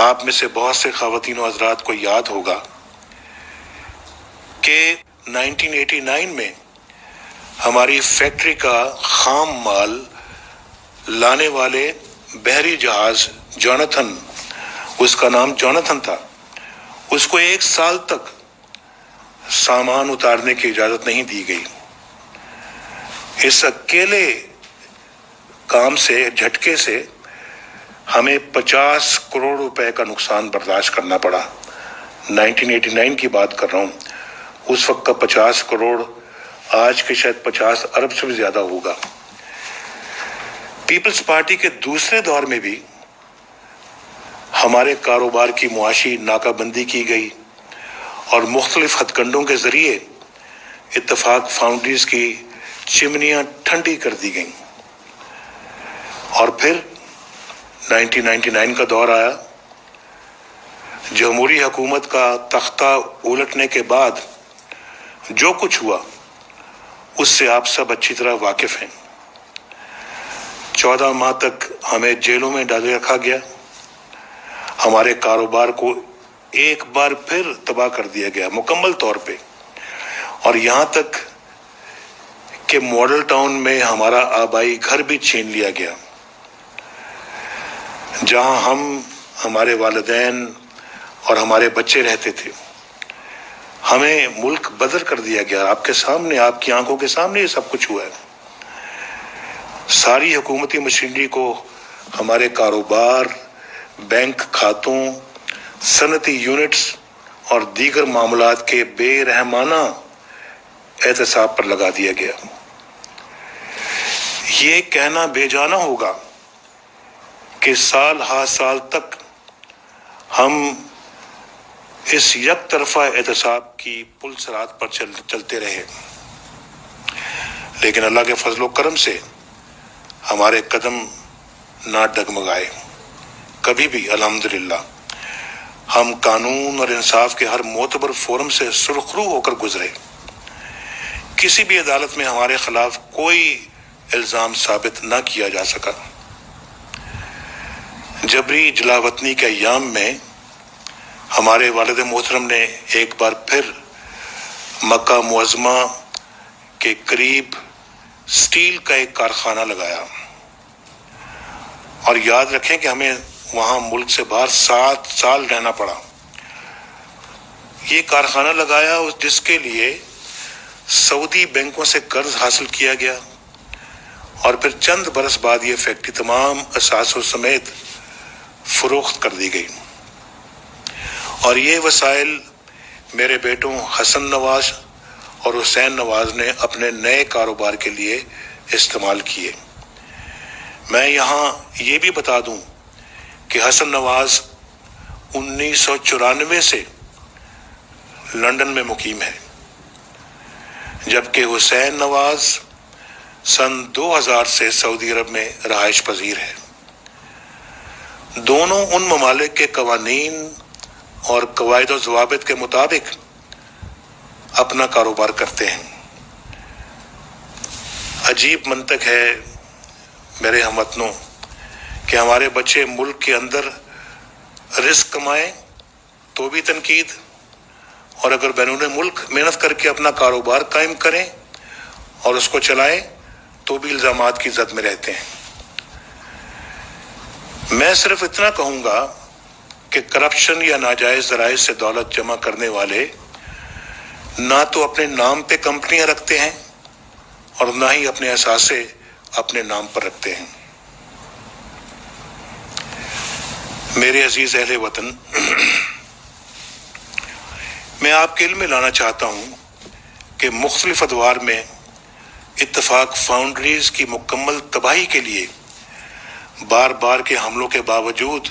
آپ میں سے بہت سے خواتین و حضرات کو یاد ہوگا کہ 1989 میں ہماری فیکٹری کا خام مال لانے والے بحری جہاز جوناتھن، اس کا نام جوناتھن تھا، اس کو 1 سال تک سامان اتارنے کی اجازت نہیں دی گئی۔ اس اکیلے کام سے، جھٹکے سے ہمیں 50 کروڑ روپے کا نقصان برداشت کرنا پڑا۔ 1989 کی بات کر رہا ہوں، اس وقت کا 50 کروڑ آج کے شاید 50 ارب سے بھی زیادہ ہوگا۔ پیپلز پارٹی کے دوسرے دور میں بھی ہمارے کاروبار کی معاشی ناکہ بندی کی گئی اور مختلف ہتھ کنڈوں کے ذریعے اتفاق فاؤنڈریز کی چمنیاں ٹھنڈی کر دی گئیں۔ اور پھر 1999 کا دور آیا۔ جمہوری حکومت کا تختہ الٹنے کے بعد جو کچھ ہوا اس سے آپ سب اچھی طرح واقف ہیں۔ 14 ماہ تک ہمیں جیلوں میں ڈالے رکھا گیا، ہمارے کاروبار کو ایک بار پھر تباہ کر دیا گیا مکمل طور پہ، اور یہاں تک کہ ماڈل ٹاؤن میں ہمارا آبائی گھر بھی چھین لیا گیا، جہاں ہم، ہمارے والدین اور ہمارے بچے رہتے تھے۔ ہمیں ملک بدر کر دیا گیا، آپ کے سامنے، آپ کی آنکھوں کے سامنے یہ سب کچھ ہوا ہے۔ ساری حکومتی مشینری کو ہمارے کاروبار، بینک کھاتوں، صنعتی یونٹس اور دیگر معاملات کے بے رحمانہ احتساب پر لگا دیا گیا۔ یہ کہنا بے جانا ہوگا کہ سال ہا سال تک ہم اس یک طرفہ احتساب کی پل صراط پر چلتے رہے، لیکن اللہ کے فضل و کرم سے ہمارے قدم نہ ڈگمگائے کبھی بھی۔ الحمدللہ ہم قانون اور انصاف کے ہر معتبر فورم سے سرخرو ہو کر گزرے۔ کسی بھی عدالت میں ہمارے خلاف کوئی الزام ثابت نہ کیا جا سکا۔ جبری جلا وطنی کے ایام میں ہمارے والد محترم نے ایک بار پھر مکہ معظمہ کے قریب سٹیل کا ایک کارخانہ لگایا، اور یاد رکھیں کہ ہمیں وہاں ملک سے باہر 7 سال رہنا پڑا۔ یہ کارخانہ لگایا جس کے لیے سعودی بینکوں سے قرض حاصل کیا گیا، اور پھر چند برس بعد یہ فیکٹری تمام اثاثوں سمیت فروخت کر دی گئی، اور یہ وسائل میرے بیٹوں حسن نواز اور حسین نواز نے اپنے نئے کاروبار کے لیے استعمال کیے۔ میں یہاں یہ بھی بتا دوں کہ حسن نواز 1994 سے لندن میں مقیم ہے، جبکہ حسین نواز سن 2000 سے سعودی عرب میں رہائش پذیر ہے۔ دونوں ان ممالک کے قوانین اور قواعد و ضوابط کے مطابق اپنا کاروبار کرتے ہیں۔ عجیب منطق ہے میرے ہم وطنوں کہ ہمارے بچے ملک کے اندر رزق کمائیں تو بھی تنقید، اور اگر بیرون ملک محنت کر کے اپنا کاروبار قائم کریں اور اس کو چلائیں تو بھی الزامات کی زد میں رہتے ہیں۔ میں صرف اتنا کہوں گا کہ کرپشن یا ناجائز ذرائع سے دولت جمع کرنے والے نہ تو اپنے نام پہ کمپنیاں رکھتے ہیں اور نہ ہی اپنے اثاثے اپنے نام پر رکھتے ہیں۔ میرے عزیز اہل وطن، میں آپ کے علم میں لانا چاہتا ہوں کہ مختلف ادوار میں اتفاق فاؤنڈریز کی مکمل تباہی کے لیے بار بار کے حملوں کے باوجود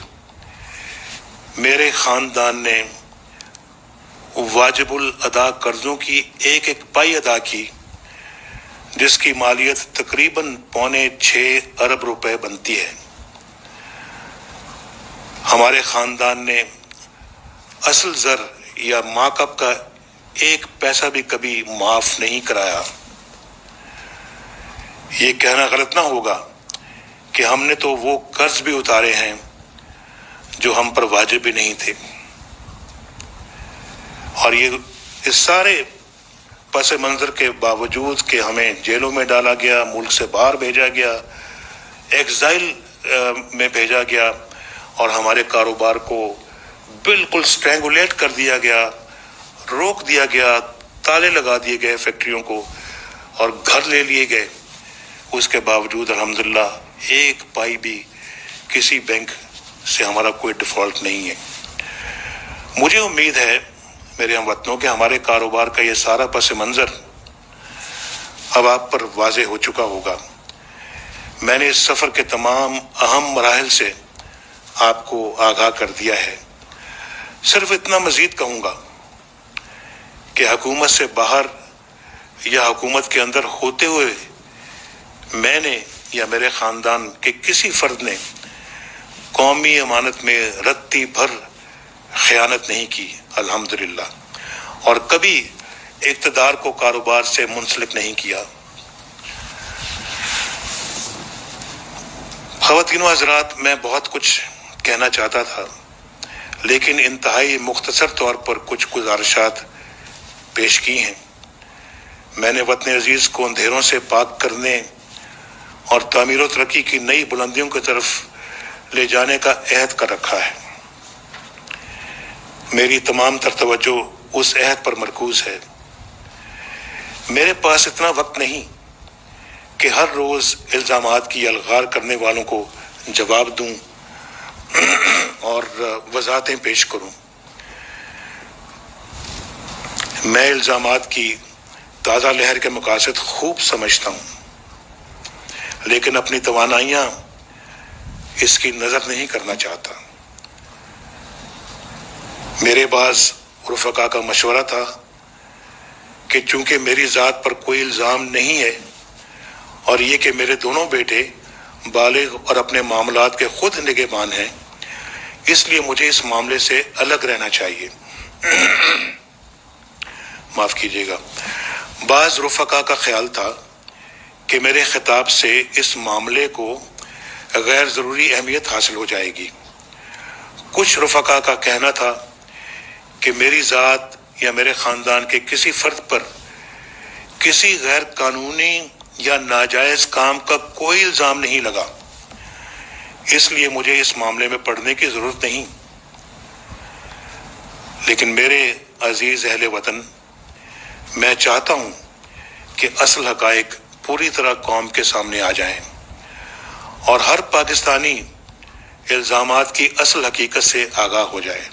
میرے خاندان نے واجب الادا قرضوں کی ایک ایک پائی ادا کی، جس کی مالیت تقریباً 5.25 ارب روپے بنتی ہے۔ ہمارے خاندان نے اصل زر یا مارک اپ کا 1 پیسہ بھی کبھی معاف نہیں کرایا۔ یہ کہنا غلط نہ ہوگا کہ ہم نے تو وہ قرض بھی اتارے ہیں جو ہم پر واجب بھی نہیں تھے. اور یہ اس سارے پس منظر کے باوجود کہ ہمیں جیلوں میں ڈالا گیا، ملک سے باہر بھیجا گیا، ایگزائل میں بھیجا گیا، اور ہمارے کاروبار کو بالکل سٹرینگولیٹ کر دیا گیا، روک دیا گیا، تالے لگا دیے گئے فیکٹریوں کو اور گھر لے لیے گئے، اس کے باوجود الحمدللہ ایک پائی بھی کسی بینک سے ہمارا کوئی ڈیفالٹ نہیں ہے. مجھے امید ہے میرے ہم وطنوں کہ ہمارے کاروبار کا یہ سارا پس منظر اب آپ پر واضح ہو چکا ہوگا. میں نے اس سفر کے تمام اہم مراحل سے آپ کو آگاہ کر دیا ہے. صرف اتنا مزید کہوں گا کہ حکومت سے باہر یا حکومت کے اندر ہوتے ہوئے میں نے یا میرے خاندان کے کسی فرد نے قومی امانت میں رتی بھر خیانت نہیں کی الحمدللہ، اور کبھی اقتدار کو کاروبار سے منسلک نہیں کیا. خواتین و حضرات، میں بہت کچھ کہنا چاہتا تھا، لیکن انتہائی مختصر طور پر کچھ گزارشات پیش کی ہیں. میں نے وطن عزیز کو اندھیروں سے پاک کرنے اور تعمیر و ترقی کی نئی بلندیوں کی طرف لے جانے کا عہد کر رکھا ہے. میری تمام تر توجہ اس عہد پر مرکوز ہے. میرے پاس اتنا وقت نہیں کہ ہر روز الزامات کی الغار کرنے والوں کو جواب دوں اور وضاحتیں پیش کروں. میں الزامات کی تازہ لہر کے مقاصد خوب سمجھتا ہوں، لیکن اپنی توانائیاں اس کی نظر نہیں کرنا چاہتا. میرے بعض رفقا کا مشورہ تھا کہ چونکہ میری ذات پر کوئی الزام نہیں ہے اور یہ کہ میرے دونوں بیٹے بالغ اور اپنے معاملات کے خود نگہبان ہیں، اس لیے مجھے اس معاملے سے الگ رہنا چاہیے. معاف کیجیے گا. بعض رفقا کا خیال تھا کہ میرے خطاب سے اس معاملے کو غیر ضروری اہمیت حاصل ہو جائے گی. کچھ رفقا کا کہنا تھا کہ میری ذات یا میرے خاندان کے کسی فرد پر کسی غیر قانونی یا ناجائز کام کا کوئی الزام نہیں لگا، اس لیے مجھے اس معاملے میں پڑھنے کی ضرورت نہیں. لیکن میرے عزیز اہل وطن، میں چاہتا ہوں کہ اصل حقائق پوری طرح قوم کے سامنے آ جائیں اور ہر پاکستانی الزامات کی اصل حقیقت سے آگاہ ہو جائے.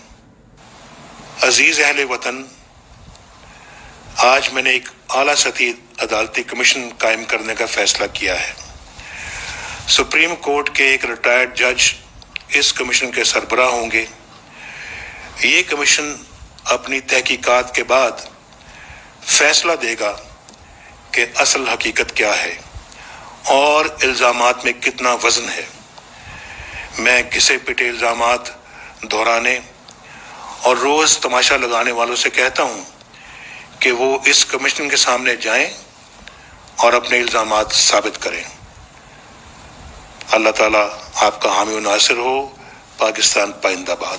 عزیز اہل وطن، آج میں نے ایک اعلیٰ سطحی عدالتی کمیشن قائم کرنے کا فیصلہ کیا ہے. سپریم کورٹ کے ایک ریٹائرڈ جج اس کمیشن کے سربراہ ہوں گے. یہ کمیشن اپنی تحقیقات کے بعد فیصلہ دے گا کہ اصل حقیقت کیا ہے اور الزامات میں کتنا وزن ہے. میں گھسے پٹے الزامات دہرانے اور روز تماشا لگانے والوں سے کہتا ہوں کہ وہ اس کمیشن کے سامنے جائیں اور اپنے الزامات ثابت کریں. اللہ تعالیٰ آپ کا حامی و ناصر ہو. پاکستان پائندہ باد.